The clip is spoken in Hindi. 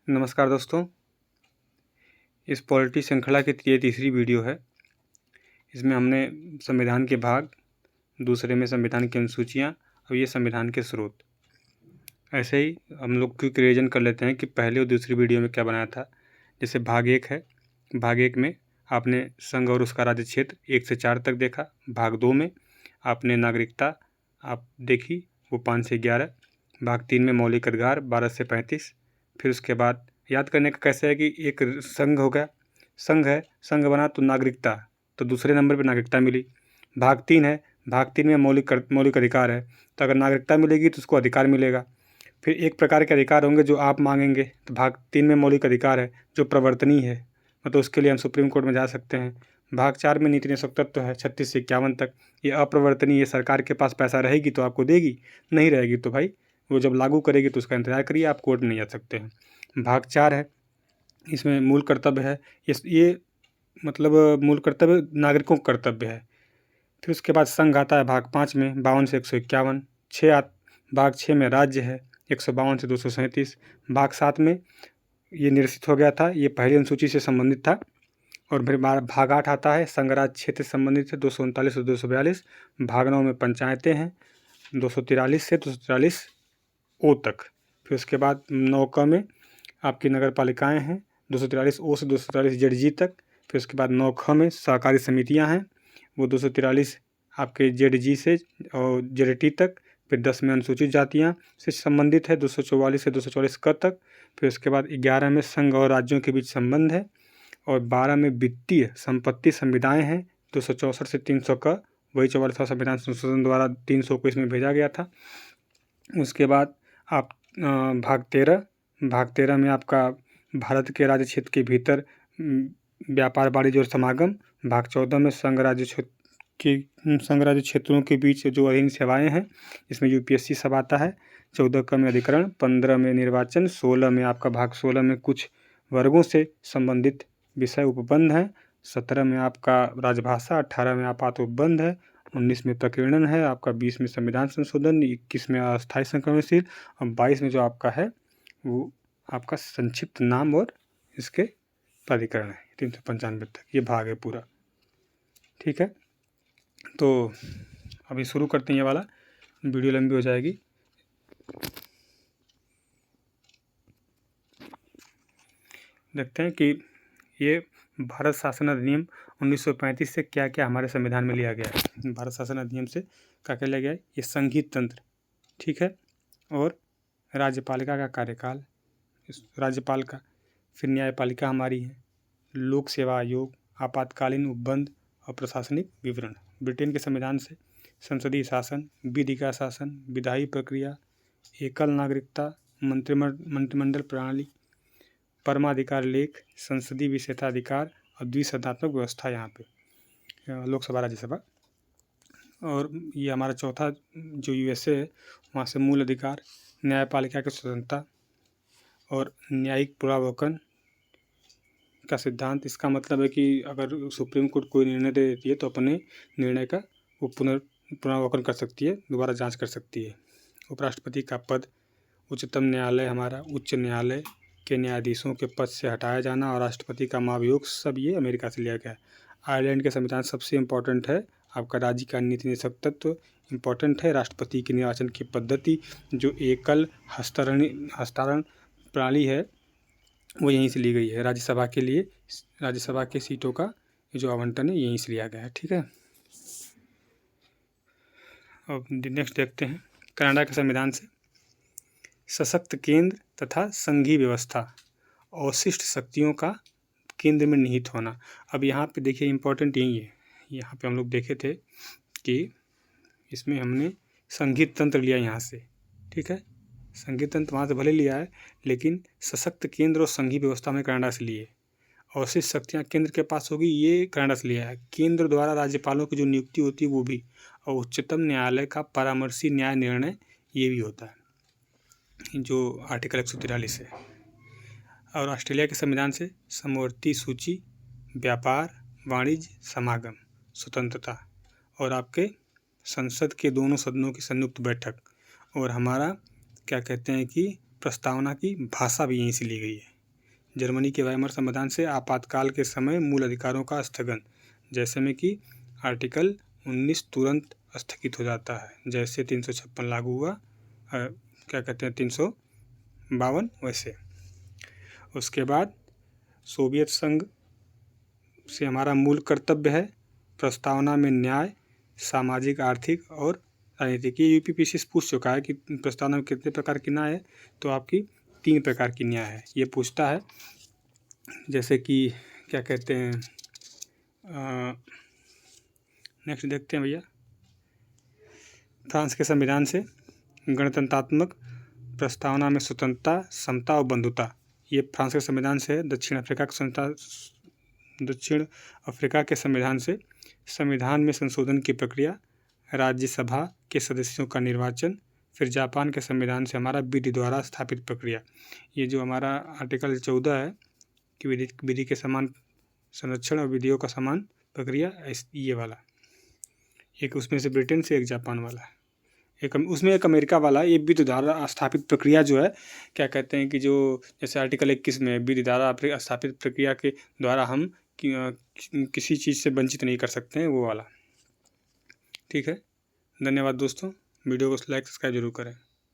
नमस्कार दोस्तों, इस पॉलिटी श्रृंखला की ये तीसरी वीडियो है। इसमें हमने संविधान के भाग, दूसरे में संविधान की अनुसूचियाँ और ये संविधान के स्रोत, ऐसे ही हम लोग क्विक रिवीजन कर लेते हैं कि पहले और दूसरी वीडियो में क्या बनाया था। जैसे भाग 1 है, भाग 1 में आपने संघ और उसका राज्य क्षेत्र 1 से 4 तक देखा। भाग 2 में आपने नागरिकता आप देखी, वो 5 से 11। भाग 3 में मौलिक अधिकार 12 से 35। फिर उसके बाद याद करने का कैसे है कि एक संघ हो गया, संघ है, संघ बना तो नागरिकता, तो दूसरे नंबर पे नागरिकता मिली। भाग 3 है, भाग 3 में मौलिक अधिकार है, तो अगर नागरिकता मिलेगी तो उसको अधिकार मिलेगा। फिर एक प्रकार के अधिकार होंगे जो आप मांगेंगे, तो भाग 3 में मौलिक अधिकार है जो प्रवर्तनीय है, मतलब उसके लिए हम सुप्रीम कोर्ट में जा सकते हैं। भाग 4 में नीति नियामक तत्व है 36 से 51 तक, ये अप्रवर्तनीय, सरकार के पास पैसा रहेगी तो आपको देगी, नहीं रहेगी तो भाई वो जब लागू करेगी तो उसका इंतजार करिए, आप कोर्ट में नहीं जा सकते हैं। भाग 4 है, इसमें मूल कर्तव्य है, ये मतलब मूल कर्तव्य नागरिकों का कर्तव्य है। फिर उसके बाद संघ आता है भाग 5 में 52 से 151। भाग 6 में राज्य है 152 से 237। भाग 7 में ये निरसित हो गया था, ये पहली अनुसूची से संबंधित था। और फिर भाग 8 आता है, संघ राज्य क्षेत्र से संबंधित है 239 से 242। भाग 9 में पंचायतें हैं 243 से 243 ओ तक। फिर उसके बाद 9 क में आपकी नगर पालिकाएँ हैं 243 ओ से 243 जेड जी तक। फिर उसके बाद 9 ख में सहकारी समितियां हैं, वो 243 आपके जेड जी से और जेड टी तक। फिर 10 में अनुसूचित जातियां से संबंधित है 244 से 244 क तक। फिर उसके बाद 11 में संघ और राज्यों के बीच संबंध है, और 12 में वित्तीय संपत्ति संविदाएँ हैं 264 से 300 क, वही 44वां संविधान संशोधन द्वारा 300 को इसमें भेजा गया था। उसके बाद आप भाग 13 में आपका भारत के राज्य क्षेत्र के भीतर व्यापार, वाणिज्य और समागम। भाग 14 में संघ राज्य क्षेत्रों के बीच जो अधीन सेवाएं हैं, इसमें यूपीएससी सब आता है। 14 क में अधिकरण, 15 में निर्वाचन, 16 में आपका भाग 16 में कुछ वर्गों से संबंधित विषय उपबंध हैं, 17 में आपका राजभाषा, 18 में आपात उपबंध है, 19 में प्रकीर्णन है आपका, 20 में संविधान संशोधन, 21 में अस्थायी संक्रमणशील, और 22 में जो आपका है वो आपका संक्षिप्त नाम और इसके प्राधिकरण है 395 तक, ये भाग है पूरा। ठीक है, तो अभी शुरू करते हैं, ये वाला वीडियो लंबी हो जाएगी। देखते हैं कि ये भारत शासन अधिनियम 1935 से क्या क्या हमारे संविधान में लिया गया है। भारत शासन अधिनियम से क्या क्या लिया गया है, ये संघीय तंत्र, ठीक है, और राज्यपालिका का कार्यकाल, राज्यपाल का, फिर न्यायपालिका हमारी है, लोक सेवा आयोग, आपातकालीन उपबंध और प्रशासनिक विवरण। ब्रिटेन के संविधान से संसदीय शासन, विधि का शासन, विधायी प्रक्रिया, एकल नागरिकता, मंत्रिमंडल प्रणाली, परमाधिकार लेख, संसदीय विशेषाधिकार और द्विसदनात्मक व्यवस्था यहाँ पे लोकसभा राज्यसभा। और ये हमारा चौथा जो यूएसए है, वहाँ से मूल अधिकार, न्यायपालिका की स्वतंत्रता और न्यायिक पुनरावलोकन का सिद्धांत। इसका मतलब है कि अगर सुप्रीम कोर्ट कोई निर्णय दे देती है तो अपने निर्णय का वो पुनरावलोकन कर सकती है, दोबारा जांच कर सकती है। उपराष्ट्रपति का पद, उच्चतम न्यायालय हमारा, उच्च न्यायालय के न्यायाधीशों के पद से हटाया जाना और राष्ट्रपति का महाभियोग, सब ये अमेरिका से लिया गया है। आयरलैंड के संविधान सबसे इम्पोर्टेंट है, आपका राज्य का नीति नियामक तत्व इम्पोर्टेंट है। राष्ट्रपति के निर्वाचन की पद्धति जो एकल हस्तांतरण प्रणाली है वो यहीं से ली गई है। राज्यसभा के लिए, राज्यसभा के सीटों का जो आवंटन है यहीं से लिया गया है। ठीक है, अब नेक्स्ट देखते हैं कनाडा के संविधान से। सशक्त केंद्र तथा संघीय व्यवस्था, अवशिष्ट शक्तियों का केंद्र में निहित होना। अब यहाँ पे देखिए इम्पोर्टेंट यही है, यहाँ पे हम लोग देखे थे कि इसमें हमने संघीय तंत्र लिया यहाँ से, ठीक है, संघीय तंत्र वहाँ से भले लिया है, लेकिन सशक्त केंद्र और संघीय व्यवस्था में कनाडा से लिए। अवशिष्ट शक्तियाँ केंद्र के पास होगी, ये कनाडा से लिया है। केंद्र द्वारा राज्यपालों की जो नियुक्ति होती है वो भी, और उच्चतम न्यायालय का परामर्शी न्याय निर्णय ये भी होता है, जो आर्टिकल 143 है। और ऑस्ट्रेलिया के संविधान से समवर्ती सूची, व्यापार, वाणिज्य, समागम, स्वतंत्रता, और आपके संसद के दोनों सदनों की संयुक्त बैठक, और हमारा क्या कहते हैं कि प्रस्तावना की भाषा भी यहीं से ली गई है। जर्मनी के वाइमर संविधान से आपातकाल के समय मूल अधिकारों का स्थगन, जैसे में कि आर्टिकल 19 तुरंत स्थगित हो जाता है, जैसे 356 लागू हुआ, क्या कहते हैं 352 वैसे। उसके बाद सोवियत संघ से हमारा मूल कर्तव्य है प्रस्तावना में न्याय, सामाजिक, आर्थिक और राजनीतिक। ये यूपीपीसी पूछ चुका है कि प्रस्तावना में कितने प्रकार की न्याय है, तो आपकी 3 प्रकार की न्याय है। ये पूछता है, जैसे कि क्या कहते हैं, नेक्स्ट देखते हैं भैया। फ्रांस के संविधान से गणतंत्रात्मक प्रस्तावना में स्वतंत्रता, समता और बंधुता, ये फ्रांस के संविधान से है। दक्षिण अफ्रीका के संविधान से संविधान में संशोधन की प्रक्रिया, राज्यसभा के सदस्यों का निर्वाचन। फिर जापान के संविधान से हमारा विधि द्वारा स्थापित प्रक्रिया। ये जो हमारा आर्टिकल 14 है कि विधि के समान संरक्षण और विधियों का समान प्रक्रिया, ये वाला। एक उसमें से ब्रिटेन से, एक जापान वाला, उसमें एक अमेरिका वाला। ये विधि द्वारा स्थापित प्रक्रिया जो है, क्या कहते हैं कि जो जैसे आर्टिकल 21 में विधि द्वारा स्थापित प्रक्रिया के द्वारा हम किसी चीज़ से वंचित नहीं कर सकते हैं, वो वाला। ठीक है, धन्यवाद दोस्तों। वीडियो को लाइक सब्सक्राइब जरूर करें।